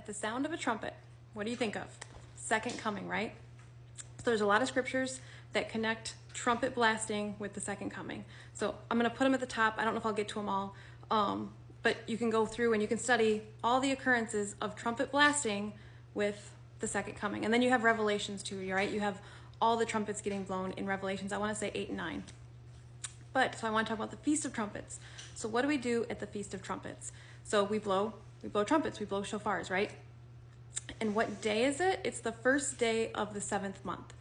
at the sound of a trumpet, what do you think of? Second coming, right? So there's a lot of scriptures that connect trumpet blasting with the second coming. So I'm going to put them at the top. I don't know if I'll get to them all, but you can go through and you can study all the occurrences of trumpet blasting with the second coming. And then you have Revelations too, right? You have all the trumpets getting blown in Revelations. I want to say 8 and 9. So I want to talk about the Feast of Trumpets. So what do we do at the Feast of Trumpets? So we blow trumpets, we blow shofars, right? And what day is it? It's the first day of the 7th month.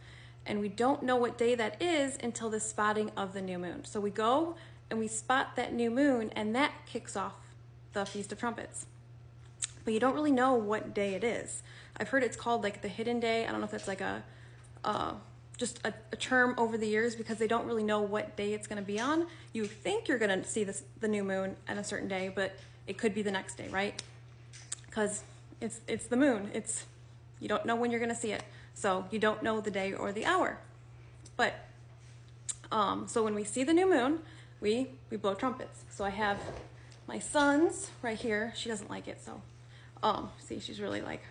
And we don't know what day that is until the spotting of the new moon. So we go and we spot that new moon, and that kicks off the Feast of Trumpets. But you don't really know what day it is. I've heard it's called like the hidden day. I don't know if that's like just a term over the years, because they don't really know what day it's going to be on. You think you're going to see the new moon at a certain day, but it could be the next day, right? Because it's the moon. You don't know when you're going to see it, so you don't know the day or the hour. But so when we see the new moon, we blow trumpets. So I have my son's right here. She doesn't like it, so see, she's really like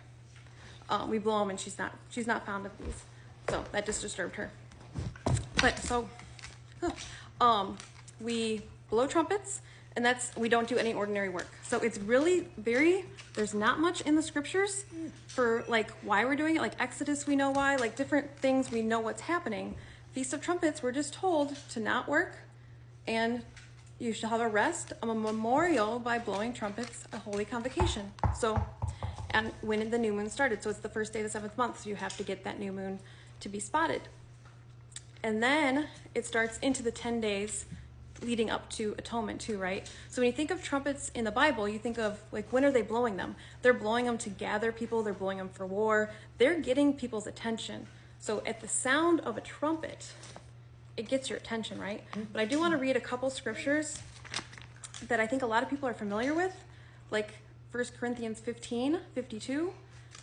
we blow them, and she's not fond of these. So that just disturbed her. But so, we blow trumpets, and we don't do any ordinary work. So it's really there's not much in the scriptures for like why we're doing it. Like Exodus, we know why, like different things, we know what's happening. Feast of Trumpets, we're just told to not work, and you should have a rest, a memorial by blowing trumpets, a holy convocation. So, and when the new moon started, so it's the first day of the 7th month, so you have to get that new moon to be spotted. And then it starts into the 10 days leading up to atonement too, right? So when you think of trumpets in the Bible, you think of like, when are they blowing them? They're blowing them to gather people, they're blowing them for war, they're getting people's attention. So at the sound of a trumpet, it gets your attention, right? But I do want to read a couple scriptures that I think a lot of people are familiar with, like 1 Corinthians 15:52.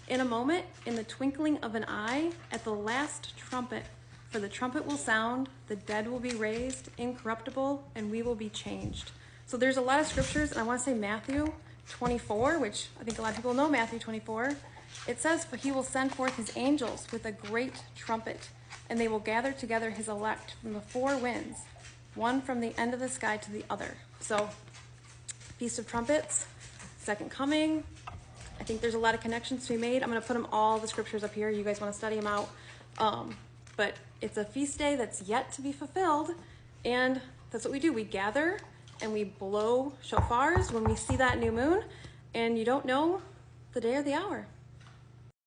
In a moment, in the twinkling of an eye, at the last trumpet, for the trumpet will sound, the dead will be raised, incorruptible, and we will be changed. So there's a lot of scriptures, and I want to say Matthew 24, which I think a lot of people know Matthew 24. It says, for he will send forth his angels with a great trumpet, and they will gather together his elect from the 4 winds, one from the end of the sky to the other. So, Feast of Trumpets, Second Coming. I think there's a lot of connections to be made. I'm going to put all the scriptures up here. You guys want to study them out. But it's a feast day that's yet to be fulfilled. And that's what we do. We gather and we blow shofars when we see that new moon. And you don't know the day or the hour.